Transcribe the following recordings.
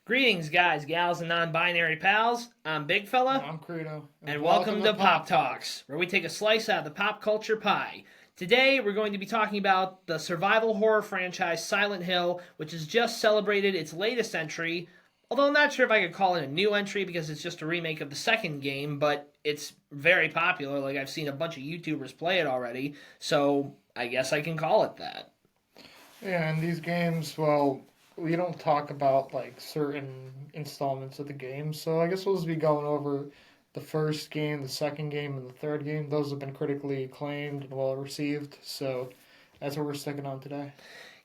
Greetings, guys, gals, and non-binary pals. I'm Big Fella, I'm Credo, and welcome to Pop Talks, where we take a slice out of the pop culture pie. Today, we're going to be talking about the survival horror franchise Silent Hill, which has just celebrated its latest entry. Although I'm not sure if I could call it a new entry because it's just a remake of the second game, but it's very popular. Like, I've seen a bunch of YouTubers play it already, so I guess I can call it that. Yeah, and these games, well, we don't talk about like certain installments of the game, so I guess we'll just be going over the first game, the second game, and the third game. Those have been critically acclaimed and well received, so that's what we're sticking on today.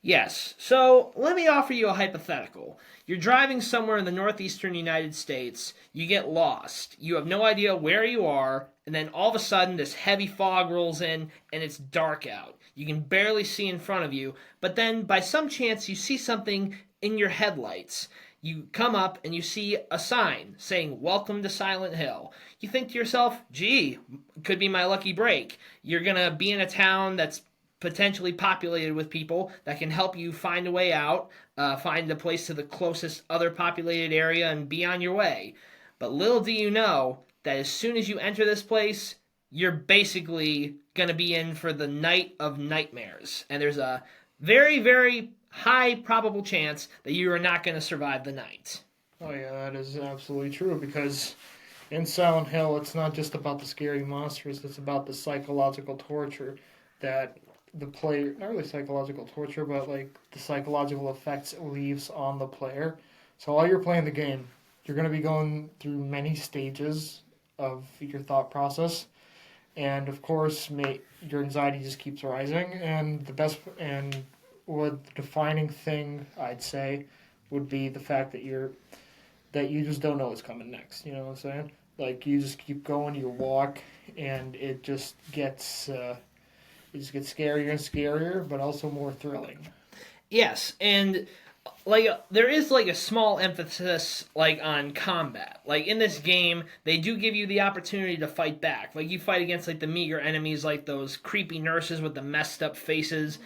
Yes. So let me offer you a hypothetical. You're driving somewhere in the northeastern United States, you get lost, you have no idea where you are, and then all of a sudden this heavy fog rolls in and it's dark out. You can barely see in front of you, but then by some chance you see something in your headlights. You come up and you see a sign saying, "Welcome to Silent Hill." You think to yourself, gee, could be my lucky break. You're going to be in a town that's potentially populated with people that can help you find a way out, find a place to the closest other populated area, and be on your way. But little do you know that as soon as you enter this place, you're basically going to be in for the night of nightmares. And there's a very, very high probable chance that you are not going to survive the night. Oh yeah, that is absolutely true because in Silent Hill, it's not just about the scary monsters; it's about the psychological torture that the player, not really psychological torture, but like the psychological effects it leaves on the player. So while you're playing the game, you're going to be going through many stages of your thought process, and of course, your anxiety just keeps rising. And the best and what the defining thing I'd say would be the fact that you just don't know what's coming next. You know what I'm saying? Like you just keep going, you walk, and it just gets scarier and scarier, but also more thrilling. Yes, and like there is like a small emphasis like on combat. Like in this game, they do give you the opportunity to fight back. Like you fight against like the meager enemies, like those creepy nurses with the messed up faces.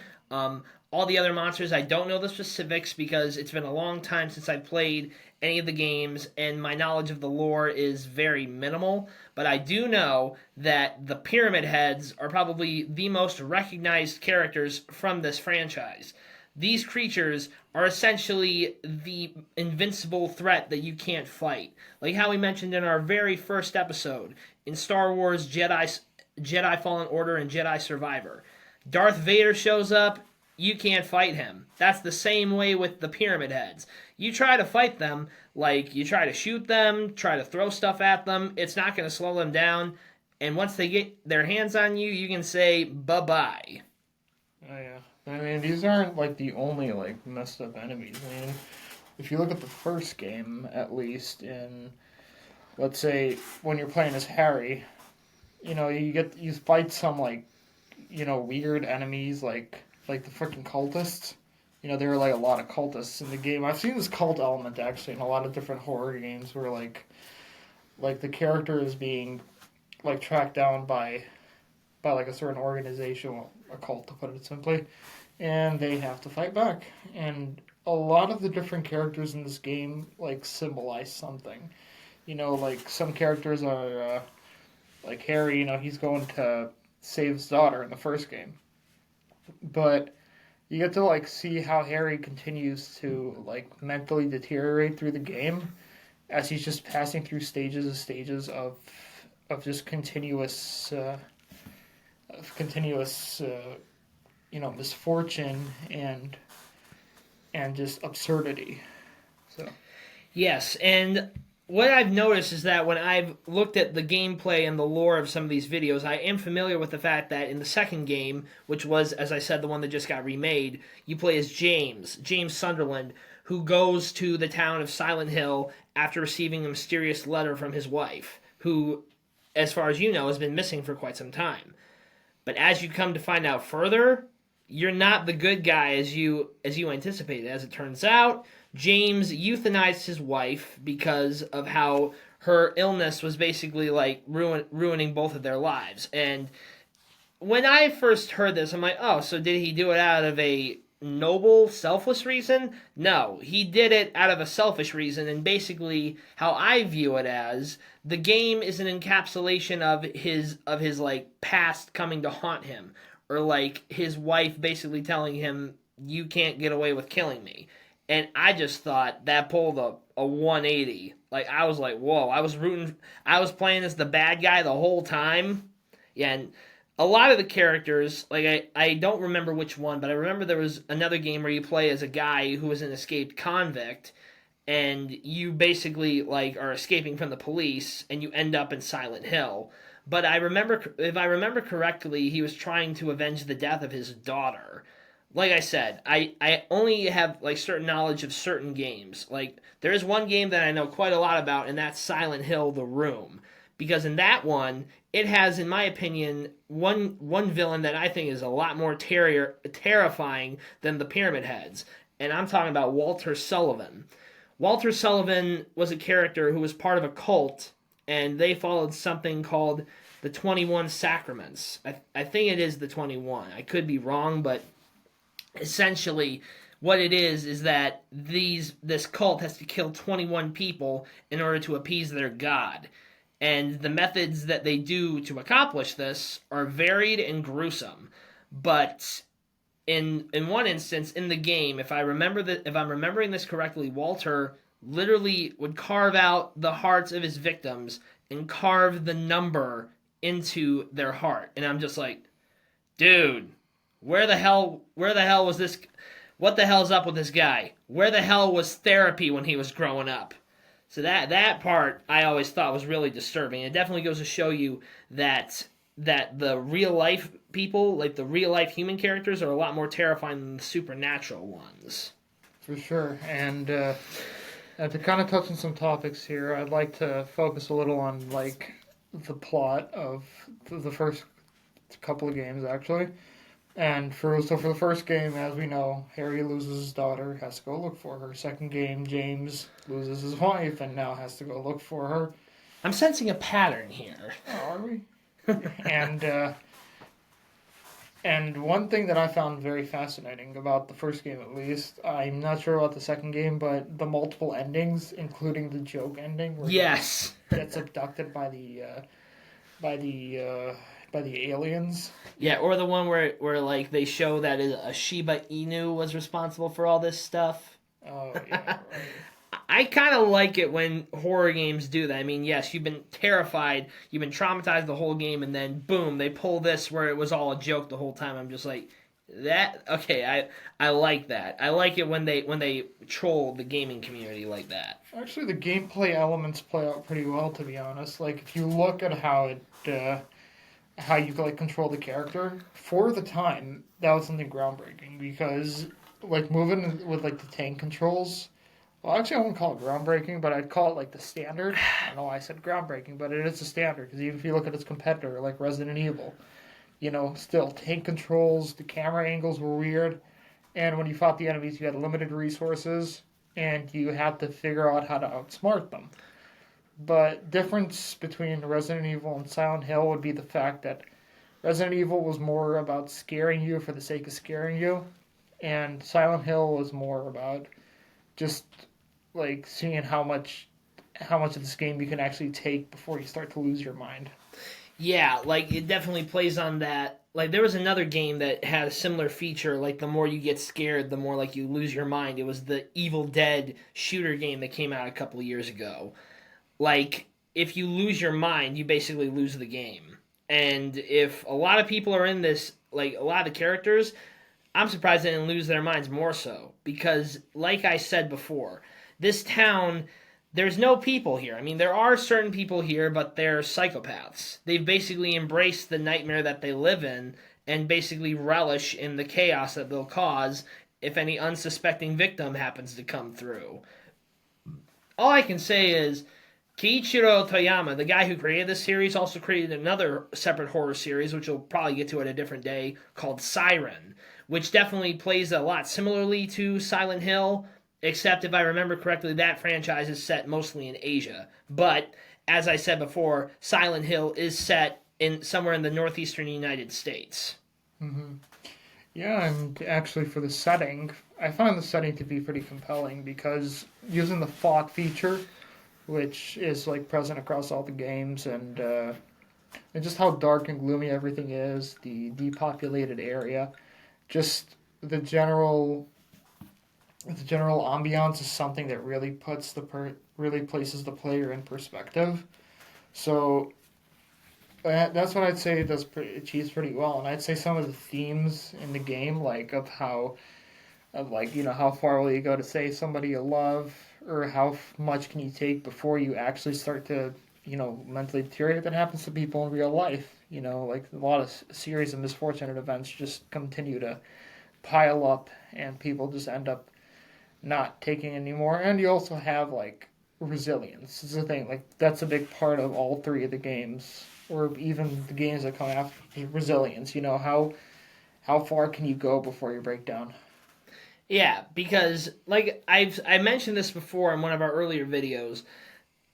All the other monsters, I don't know the specifics because it's been a long time since I've played any of the games, and my knowledge of the lore is very minimal. But I do know that the Pyramid Heads are probably the most recognized characters from this franchise. These creatures are essentially the invincible threat that you can't fight. Like how we mentioned in our very first episode in Star Wars Jedi Fallen Order and Jedi Survivor. Darth Vader shows up, you can't fight him. That's the same way with the Pyramid Heads. You try to fight them, like you try to shoot them, try to throw stuff at them, it's not going to slow them down. And once they get their hands on you, you can say bye bye. Oh yeah. I mean, these aren't like the only like messed up enemies. I mean, if you look at the first game, at least, in let's say when you're playing as Harry, you fight some like weird enemies like the freaking cultists. There are like a lot of cultists in the game. I've seen this cult element actually in a lot of different horror games where like the character is being like tracked down by like a certain organization, well, a cult to put it simply, and they have to fight back. And a lot of the different characters in this game like symbolize something. Like some characters are like Harry. He's going to save his daughter in the first game, but you get to like see how Harry continues to like mentally deteriorate through the game as he's just passing through stages of just continuous misfortune and just absurdity. So Yes, and what I've noticed is that when I've looked at the gameplay and the lore of some of these videos, I am familiar with the fact that in the second game, which was, as I said, the one that just got remade, you play as James Sunderland, who goes to the town of Silent Hill after receiving a mysterious letter from his wife, who, as far as you know, has been missing for quite some time. But as you come to find out further, you're not the good guy as you anticipated. As it turns out, James euthanized his wife because of how her illness was basically like ruining both of their lives. And when I first heard this, I'm like, oh, so did he do it out of a noble, selfless reason. No, he did it out of a selfish reason, and basically how I view it as the game is an encapsulation of his like past coming to haunt him, or like his wife basically telling him you can't get away with killing me. And I just thought that pulled a 180. Like I was like, whoa, I was playing as the bad guy the whole time. Yeah, and a lot of the characters, like I don't remember which one, but I remember there was another game where you play as a guy who was an escaped convict, and you basically like are escaping from the police, and you end up in Silent Hill. But if I remember correctly, he was trying to avenge the death of his daughter. Like I said, I only have like certain knowledge of certain games. Like there is one game that I know quite a lot about, and that's Silent Hill: The Room, because in that one it has, in my opinion, one villain that I think is a lot more terrifying than the Pyramid Heads, and I'm talking about Walter Sullivan. Walter Sullivan was a character who was part of a cult, and they followed something called the 21 Sacraments. I think it is the 21. I could be wrong, but essentially what it is that this cult has to kill 21 people in order to appease their god. And the methods that they do to accomplish this are varied and gruesome. But in one instance in the game, if I'm remembering this correctly, Walter literally would carve out the hearts of his victims and carve the number into their heart. And I'm just like, dude, where the hell was this? What the hell's up with this guy? Where the hell was therapy when he was growing up? So that part I always thought was really disturbing. It definitely goes to show you that the real life people, like the real life human characters, are a lot more terrifying than the supernatural ones. For sure. And to kind of touch on some topics here, I'd like to focus a little on like the plot of the first couple of games, actually. And for the first game, as we know, Harry loses his daughter, has to go look for her. Second game, James loses his wife and now has to go look for her. I'm sensing a pattern here. Oh, are we? And one thing that I found very fascinating about the first game, at least, I'm not sure about the second game, but the multiple endings, including the joke ending, where yes, he gets abducted by the aliens. Yeah, or the one where like they show that a Shiba Inu was responsible for all this stuff. Oh yeah, right. I kind of like it when horror games do that. I mean, yes, you've been terrified, you've been traumatized the whole game, and then boom, they pull this where it was all a joke the whole time. I'm just like, that okay, I like that. I like it when they troll the gaming community like that. Actually, the gameplay elements play out pretty well, to be honest. Like if you look at how you like control the character for the time, that was something groundbreaking because like moving with like the tank controls. Well, actually, I wouldn't call it groundbreaking, but I'd call it like the standard. I don't know why I said groundbreaking, but it is a standard because even if you look at its competitor, like Resident Evil, still tank controls, the camera angles were weird, and when you fought the enemies, you had limited resources, and you had to figure out how to outsmart them. But difference between Resident Evil and Silent Hill would be the fact that Resident Evil was more about scaring you for the sake of scaring you, and Silent Hill was more about just like seeing how much of this game you can actually take before you start to lose your mind. Yeah, like it definitely plays on that. Like there was another game that had a similar feature, like the more you get scared, the more like you lose your mind. It was the Evil Dead shooter game that came out a couple of years ago. Like if you lose your mind, you basically lose the game. And if a lot of people are in this, like a lot of the characters, I'm surprised they didn't lose their minds more so. Because like I said before, this town, there's no people here. I mean, there are certain people here, but they're psychopaths. They've basically embraced the nightmare that they live in and basically relish in the chaos that they'll cause if any unsuspecting victim happens to come through. All I can say is Keiichiro Toyama, the guy who created this series, also created another separate horror series, which we'll probably get to at a different day, called Siren, which definitely plays a lot similarly to Silent Hill, except if I remember correctly, that franchise is set mostly in Asia. But, as I said before, Silent Hill is set in somewhere in the northeastern United States. Mm-hmm. Yeah, and actually for the setting, I find the setting to be pretty compelling because using the fog feature, which is like present across all the games, and just how dark and gloomy everything is, the depopulated area, just the general the general ambiance is something that really really places the player in perspective. So that's what I'd say it achieves pretty well, and I'd say some of the themes in the game, like of like how far will you go to save somebody you love, or how much can you take before you actually start to mentally deteriorate. That happens to people in real life. Like a lot of series of misfortunate events just continue to pile up, and people just end up not taking anymore. And you also have like resilience. Is the thing. Like that's a big part of all three of the games, or even the games that come after. Resilience. How far can you go before you break down? Yeah, because like I mentioned this before in one of our earlier videos.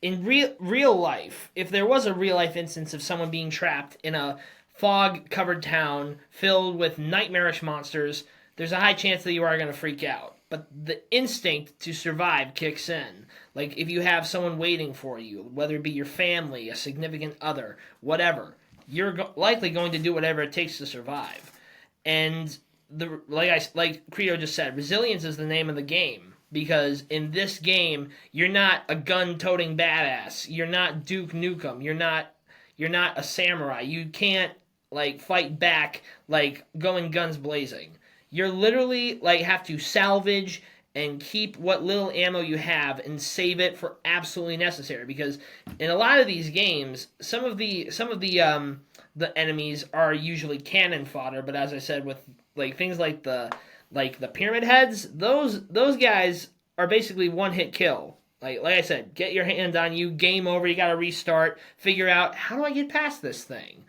In real life, if there was a real life instance of someone being trapped in a fog covered town filled with nightmarish monsters, there's a high chance that you are going to freak out. But the instinct to survive kicks in. Like if you have someone waiting for you, whether it be your family, a significant other, whatever, you're likely going to do whatever it takes to survive. And like Credo just said, resilience is the name of the game because in this game you're not a gun-toting badass. You're not Duke Nukem. You're not a samurai. You can't like fight back like going guns blazing. You're literally like have to salvage and keep what little ammo you have and save it for absolutely necessary because in a lot of these games some of the enemies are usually cannon fodder, but as I said with like things like the pyramid heads, those guys are basically one hit kill. Like I said, get your hand on you, game over, you gotta restart, figure out how do I get past this thing?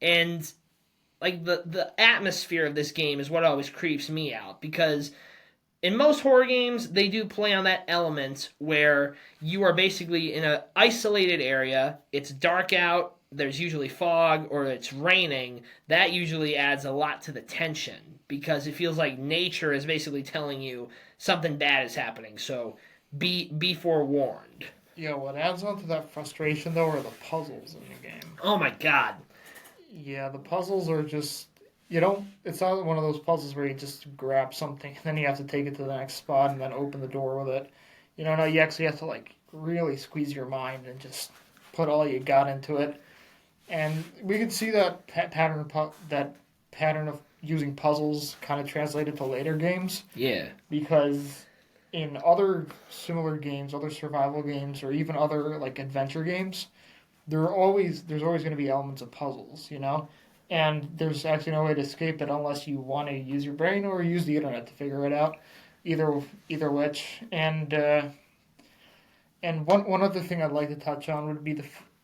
And like the atmosphere of this game is what always creeps me out because in most horror games they do play on that element where you are basically in an isolated area, it's dark out, there's usually fog or it's raining. That usually adds a lot to the tension because it feels like nature is basically telling you something bad is happening, so be forewarned. Yeah, what adds on to that frustration though are the puzzles in the game. Oh my god. Yeah, the puzzles are just you don't. It's not one of those puzzles where you just grab something and then you have to take it to the next spot and then open the door with it. No, you actually have to like really squeeze your mind and just put all you got into it. And we could see that pattern of using puzzles kind of translated to later games Yeah. because in other similar games, other survival games, or even other like adventure games, there's always going to be elements of puzzles. And there's actually no way to escape it unless you want to use your brain or use the internet to figure it out. Either which, and one other thing I'd like to touch on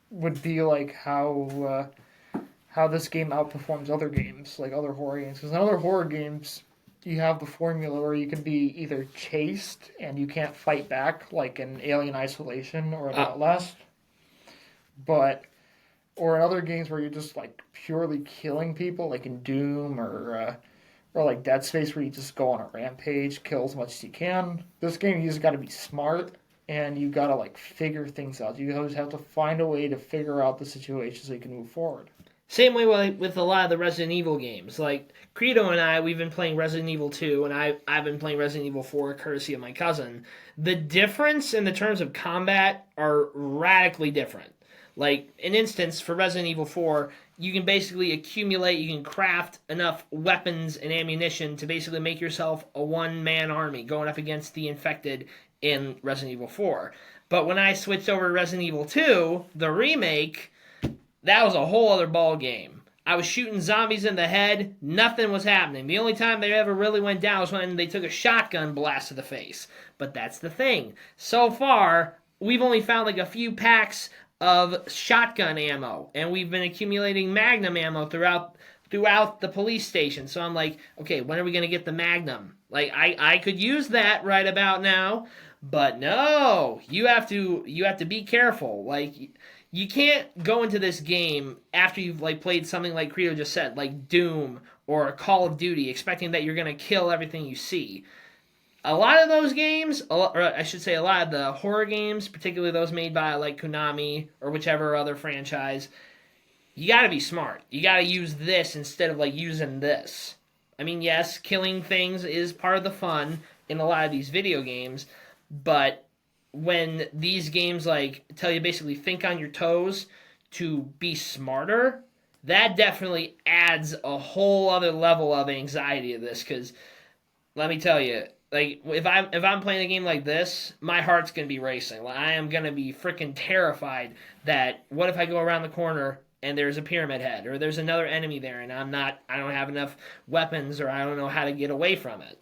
would be like how this game outperforms other games, like other horror games. Because in other horror games, you have the formula where you can be either chased and you can't fight back, like in Alien Isolation or in Outlast, but or in other games where you're just like purely killing people, like in Doom or like Dead Space, where you just go on a rampage, kill as much as you can. This game, you just got to be smart and you got to like figure things out. You always have to find a way to figure out the situation so you can move forward. Same way with a lot of the Resident Evil games. Like Credo and I, we've been playing Resident Evil 2, and I've been playing Resident Evil 4, courtesy of my cousin. The difference in the terms of combat are radically different. Like an instance for Resident Evil 4, you can basically accumulate, you can craft enough weapons and ammunition to basically make yourself a one-man army going up against the infected in Resident Evil 4. But when I switched over to Resident Evil 2, the remake, that was a whole other ball game. I was shooting zombies in the head, nothing was happening. The only time they ever really went down was when they took a shotgun blast to the face. But that's the thing. So far, we've only found like a few packs of shotgun ammo, and we've been accumulating magnum ammo throughout the police station. So I'm like, okay, when are we gonna get the magnum? Like I could use that right about now, but no, you have to be careful. Like you can't go into this game after you've like played something like Credo just said, like Doom or a Call of Duty, expecting that you're going to kill everything you see. A lot of those games, or I should say a lot of the horror games, particularly those made by like Konami or whichever other franchise, you got to be smart. You got to use this instead of like using this. I mean, yes, killing things is part of the fun in a lot of these video games, but when these games like tell you basically think on your toes to be smarter, that definitely adds a whole other level of anxiety to this. Because let me tell you, like if I'm playing a game like this, my heart's gonna be racing. Like, I am gonna be freaking terrified that what if I go around the corner and there's a pyramid head or there's another enemy there and I don't have enough weapons or I don't know how to get away from it.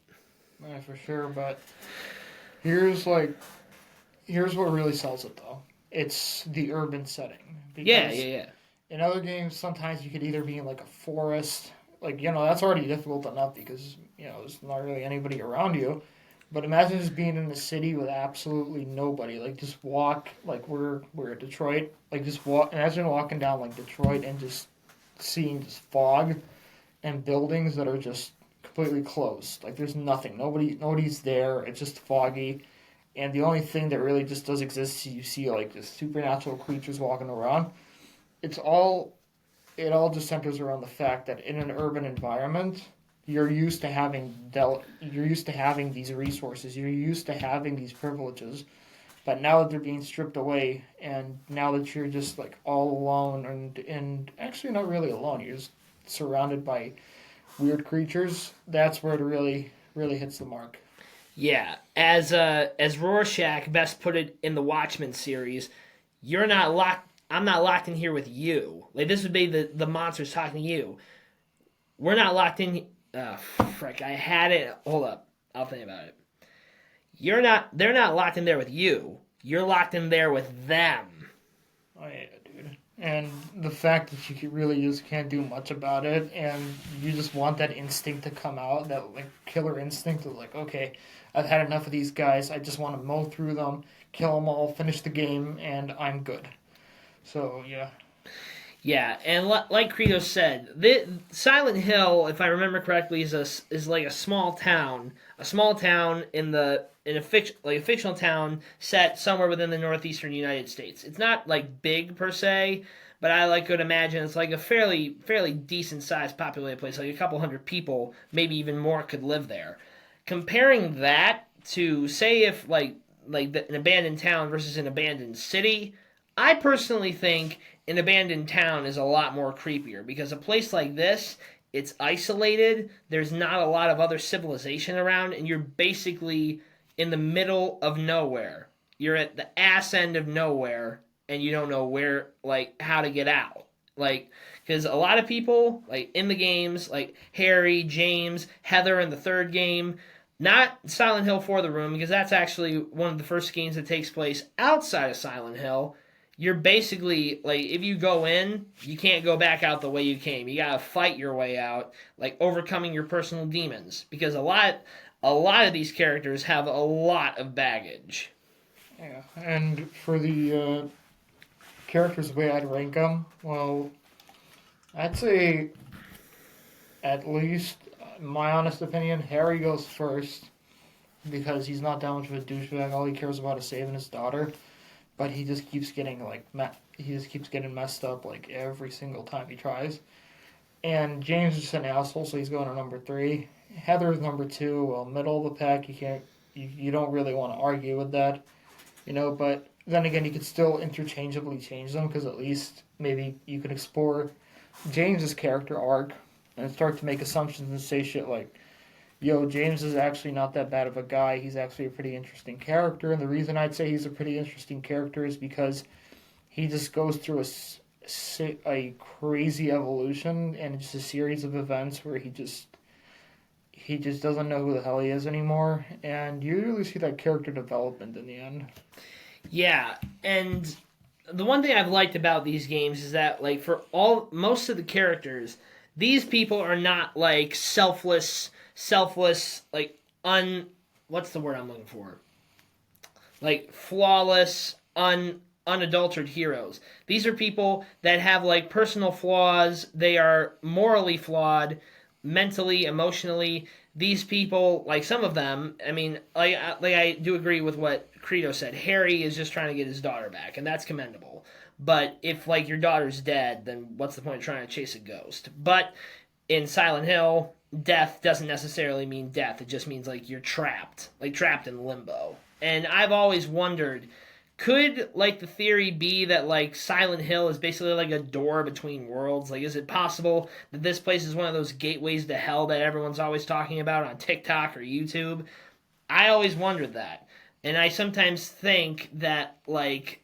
Yeah, for sure. But here's like here's what really sells it though. It's the urban setting. Yeah, Because yeah, yeah. in other games, sometimes you could either be in like a forest, like that's already difficult enough because there's not really anybody around you. But imagine just being in a city with absolutely nobody. Like just walk, like we're at Detroit. Like just walk. Imagine walking down like Detroit and just seeing just fog and buildings that are just completely closed. Like there's nothing. Nobody's there. It's just foggy. And the only thing that really just does exist is you see like just supernatural creatures walking around. It's all it all just centers around the fact that in an urban environment, you're used to having these resources, you're used to having these privileges, but now that they're being stripped away, and now that you're just like all alone, and actually not really alone, you're just surrounded by weird creatures. That's where it really hits the mark. Yeah, as Rorschach best put it in the Watchmen series, you're not locked. I'm not locked in here with you. Like this would be the monsters talking to you. We're not locked in. Frick! I had it. Hold up. I'll think about it. You're not. They're not locked in there with you. You're locked in there with them. Oh yeah, dude. And the fact that you really just can't do much about it, and you just want that instinct to come out, that like killer instinct of like, okay, I've had enough of these guys. I just want to mow through them, kill them all, finish the game, and I'm good. So yeah. Yeah, and like Credo said, Silent Hill, if I remember correctly, is like a small town in a fictional town set somewhere within the northeastern United States. It's not like big per se, but I like could imagine it's like a fairly decent sized populated place, like a couple hundred people, maybe even more, could live there. Comparing that to say if an abandoned town versus an abandoned city, I personally think an abandoned town is a lot more creepier because a place like this, it's isolated, there's not a lot of other civilization around, and you're basically in the middle of nowhere. You're at the ass end of nowhere, and you don't know where, like, how to get out. Like, because a lot of people, like, in the games, like Harry, James, Heather in the third game, not Silent Hill for the Room, because that's actually one of the first games that takes place outside of Silent Hill. You're basically like if you go in, you can't go back out the way you came. You gotta fight your way out, like overcoming your personal demons. Because a lot of these characters have a lot of baggage. Yeah, and for the characters, the way I'd rank them, well, I'd say at least, in my honest opinion, Harry goes first because he's not that much of a douchebag. All he cares about is saving his daughter. But he just keeps getting messed up like every single time he tries. And James is just an asshole, so he's going to number 3. Heather's number 2. Well, middle of the pack. You don't really want to argue with that, But then again, you could still interchangeably change them because at least maybe you can explore James's character arc and start to make assumptions and say shit like, yo, James is actually not that bad of a guy. He's actually a pretty interesting character. And the reason I'd say he's a pretty interesting character is because he just goes through a crazy evolution and just a series of events where he just doesn't know who the hell he is anymore. And you really see that character development in the end. Yeah, and the one thing I've liked about these games is that, like, for most of the characters, these people are not like selfless, like what's the word I'm looking for? Like flawless, unadulterated heroes. These are people that have like personal flaws. They are morally flawed, mentally, emotionally, these people, like some of them, I mean, like I do agree with what Credo said. Harry is just trying to get his daughter back, and that's commendable. But if like your daughter's dead, then what's the point of trying to chase a ghost? But in Silent Hill, death doesn't necessarily mean death. It just means like you're trapped, like trapped in limbo. And I've always wondered, could like the theory be that like Silent Hill is basically like a door between worlds? Like, is it possible that this place is one of those gateways to hell that everyone's always talking about on TikTok or YouTube? I always wondered that. And I sometimes think that like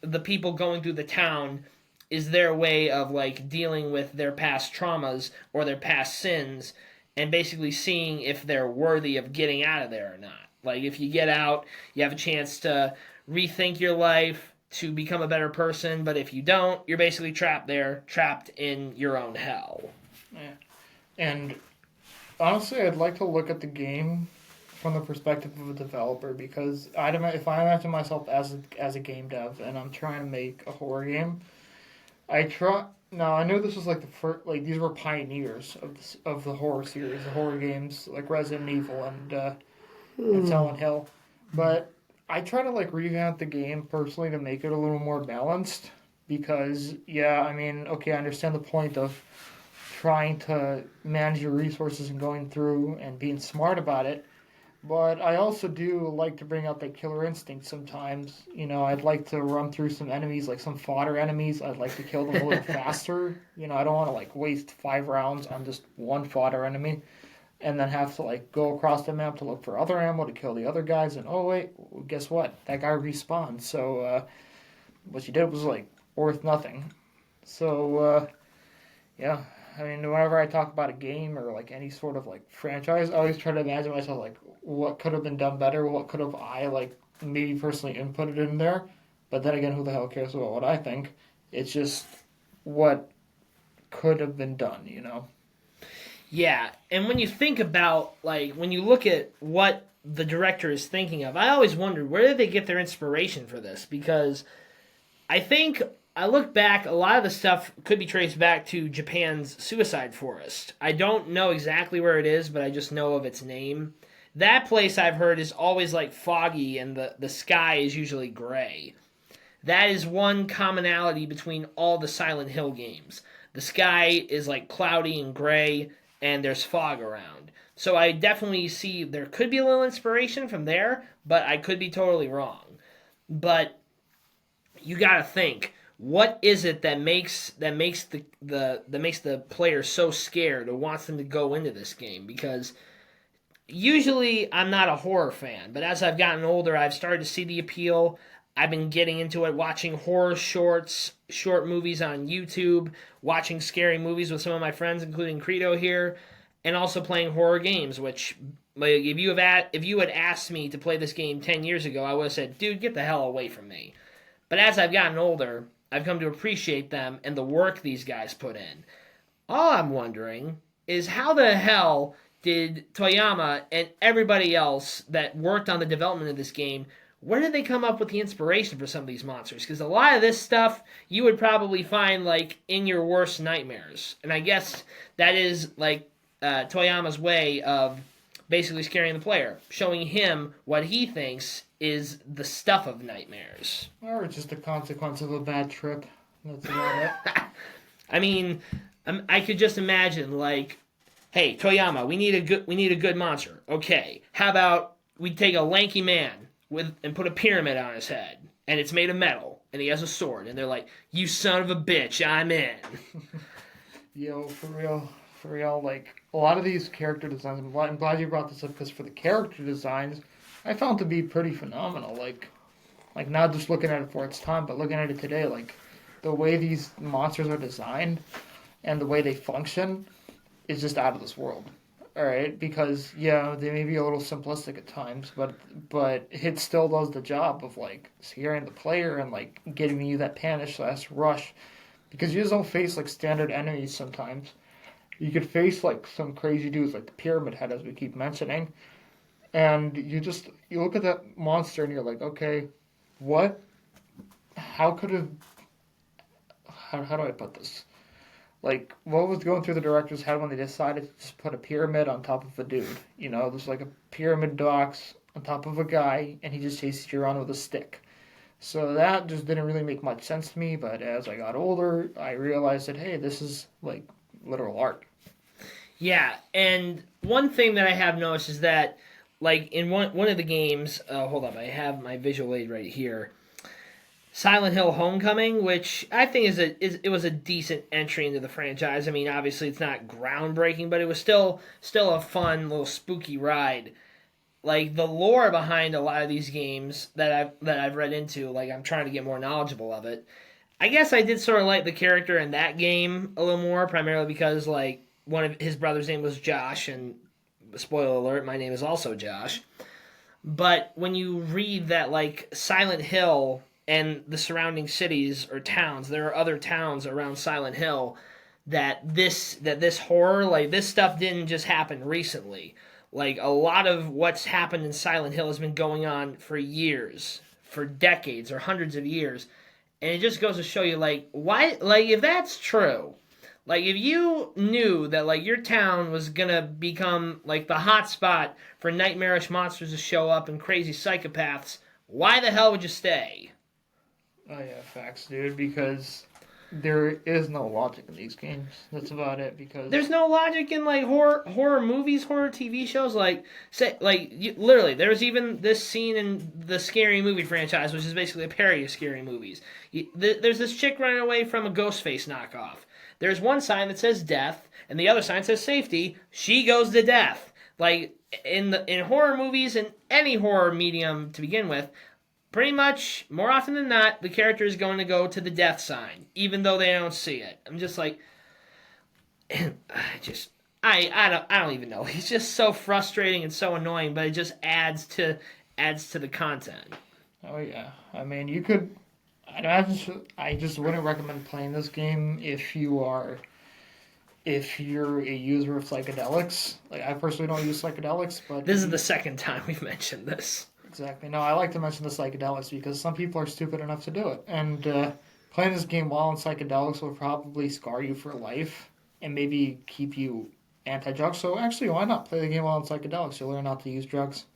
the people going through the town is their way of like dealing with their past traumas or their past sins and basically seeing if they're worthy of getting out of there or not. Like if you get out, you have a chance to rethink your life to become a better person, but if you don't, you're basically trapped there, trapped in your own hell. Yeah. And honestly, I'd like to look at the game from the perspective of a developer because if I imagine myself as a game dev and I'm trying to make a horror game, I try. Now I know this was like the first, like these were pioneers of the horror series, the horror games like Resident Evil and Silent Hill, but I try to like revamp the game personally to make it a little more balanced because yeah, I mean, okay, I understand the point of trying to manage your resources and going through and being smart about it. But I also do like to bring out that killer instinct sometimes. You know, I'd like to run through some enemies, like some fodder enemies. I'd like to kill them a little faster. You know, I don't want to like waste 5 rounds on just one fodder enemy and then have to like go across the map to look for other ammo to kill the other guys. And oh wait, guess what? That guy respawned. So what you did was like worth nothing. So yeah, I mean, whenever I talk about a game or like any sort of like franchise, I always try to imagine myself like what could have been done better, what could have I like maybe personally inputted in there. But then again, who the hell cares about what I think? It's just what could have been done, you know? Yeah, and when you think about like when you look at what the director is thinking of, I always wondered where did they get their inspiration for this because I think I look back, a lot of the stuff could be traced back to Japan's Suicide Forest. I don't know exactly where it is, but I just know of its name. That place I've heard is always like foggy and the sky is usually gray. That is one commonality between all the Silent Hill games. The sky is like cloudy and gray and there's fog around. So I definitely see there could be a little inspiration from there, but I could be totally wrong. But you got to think, what is it that makes the player so scared or wants them to go into this game? Because usually I'm not a horror fan, but as I've gotten older, I've started to see the appeal. I've been getting into it, watching horror shorts, short movies on YouTube, watching scary movies with some of my friends, including Credo here, and also playing horror games. Which, like, if you had asked me to play this game 10 years ago, I would have said, "Dude, get the hell away from me." But as I've gotten older, I've come to appreciate them and the work these guys put in. All I'm wondering is how the hell did Toyama and everybody else that worked on the development of this game, where did they come up with the inspiration for some of these monsters? Because a lot of this stuff you would probably find like in your worst nightmares. And I guess that is like Toyama's way of basically scaring the player, showing him what he thinks is the stuff of nightmares. Or it's just a consequence of a bad trip. That's about it. I mean, I could just imagine like, hey Toyama, we need a good monster. Okay, how about we take a lanky man and put a pyramid on his head, and it's made of metal, and he has a sword, and they're like, you son of a bitch, I'm in. Yo, for real, like a lot of these character designs. I'm glad you brought this up because for the character designs, I found to be pretty phenomenal. Like not just looking at it for its time, but looking at it today, like the way these monsters are designed and the way they function is just out of this world. All right, because yeah, they may be a little simplistic at times, but it still does the job of like scaring the player and like giving you that panic/rush, because you just don't face like standard enemies sometimes. You could face like some crazy dudes like the Pyramid Head, as we keep mentioning, and you look at that monster and you're like, okay, what? How could have? How do I put this? Like, what was going through the director's head when they decided to just put a pyramid on top of a dude? You know, there's like a pyramid box on top of a guy, and he just chases you around with a stick. So that just didn't really make much sense to me, but as I got older, I realized that, hey, this is like literal art. Yeah, and one thing that I have noticed is that, like in one of the games, hold up, I have my visual aid right here. Silent Hill Homecoming, which I think it was a decent entry into the franchise. I mean, obviously it's not groundbreaking, but it was still a fun little spooky ride. Like the lore behind a lot of these games that I've read into, like I'm trying to get more knowledgeable of it. I guess I did sort of like the character in that game a little more, primarily because like one of his brother's name was Josh, and spoiler alert, my name is also Josh. But when you read that like Silent Hill and the surrounding cities or towns, there are other towns around Silent Hill that this horror, like this stuff didn't just happen recently. Like a lot of what's happened in Silent Hill has been going on for years, for decades or hundreds of years. And it just goes to show you like why, like if that's true, like if you knew that like your town was gonna become like the hot spot for nightmarish monsters to show up and crazy psychopaths, why the hell would you stay? Oh yeah, facts, dude. Because there is no logic in these games. That's about it. Because There's no logic in like horror movies, horror TV shows. Like say like literally, there's even this scene in the Scary Movie franchise, which is basically a parody of Scary Movies. There's this chick running away from a Ghostface knockoff. There's one sign that says death, and the other sign says safety. She goes to death. Like in horror movies and any horror medium to begin with, pretty much more often than not, the character is going to go to the death sign, even though they don't see it. I'm just like, I don't even know. He's just so frustrating and so annoying, but it just adds to the content. oh yeah, I mean you could. I just wouldn't recommend playing this game if you're a user of psychedelics. Like I personally don't use psychedelics, but This is the second time we've mentioned this. exactly. No, I like to mention the psychedelics because some people are stupid enough to do it, and playing this game while on psychedelics will probably scar you for life and maybe keep you anti-drug. So actually, why not play the game while on psychedelics? You'll learn not to use drugs.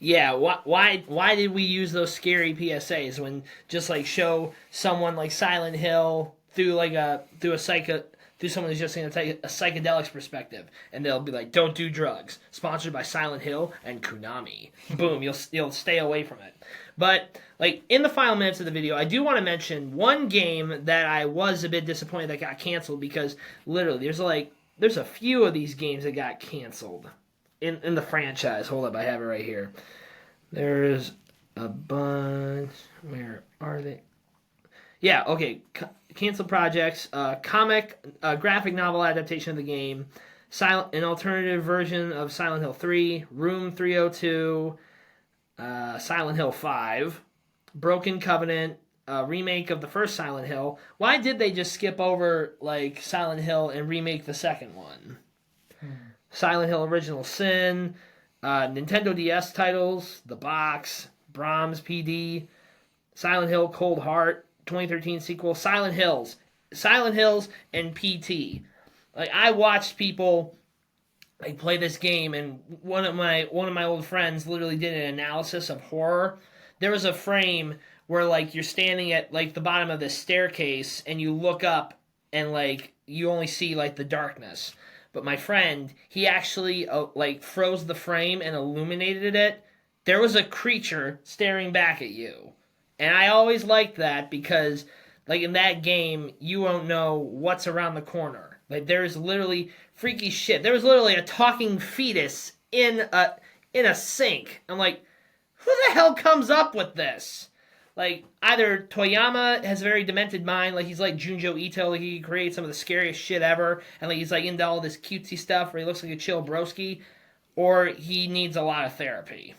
Yeah, why did we use those scary PSAs when just like show someone like Silent Hill through someone who's just going to take a psychedelics perspective, and they'll be like, "Don't do drugs." Sponsored by Silent Hill and Konami. Boom, you'll stay away from it. But like in the final minutes of the video, I do want to mention one game that I was a bit disappointed that got canceled because literally there's a few of these games that got canceled in the franchise. Hold up, I have it right here. There's a bunch. Where are they? Yeah, okay. Canceled projects, graphic novel adaptation of the game, an alternative version of Silent Hill 3, Room 302, Silent Hill 5, Broken Covenant, a remake of the first Silent Hill. Why did they just skip over like Silent Hill and remake the second one? Silent Hill Original Sin, Nintendo DS titles, The Box, Brahms PD, Silent Hill Cold Heart, 2013 sequel, Silent Hills, and PT. Like I watched people like play this game, and one of my old friends literally did an analysis of horror. There was a frame where like you're standing at like the bottom of this staircase, and you look up, and like you only see like the darkness. But my friend, he actually like froze the frame and illuminated it. There was a creature staring back at you. And I always liked that because, like in that game, you won't know what's around the corner. Like there's literally freaky shit. There was literally a talking fetus in a sink. I'm like, who the hell comes up with this? Like either Toyama has a very demented mind, like he's like Junjo Ito, like he creates some of the scariest shit ever, and like he's like into all this cutesy stuff where he looks like a chill broski, or he needs a lot of therapy.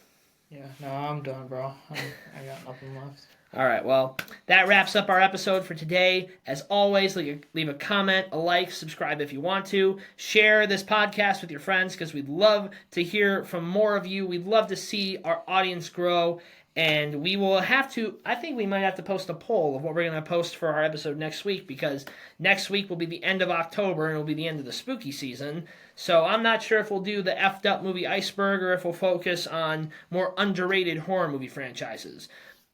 Yeah, no, I'm done, bro. I got nothing left. All right, well, that wraps up our episode for today. As always, leave a comment, a like, subscribe if you want to. Share this podcast with your friends because we'd love to hear from more of you. We'd love to see our audience grow. And we will have to, I think we might have to post a poll of what we're going to post for our episode next week, because next week will be the end of October and it'll be the end of the spooky season. So I'm not sure if we'll do the effed up movie Iceberg or if we'll focus on more underrated horror movie franchises.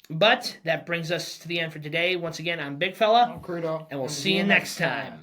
But that brings us to the end for today. Once again, I'm Big Fella, I'm Credo. and we'll see you next time.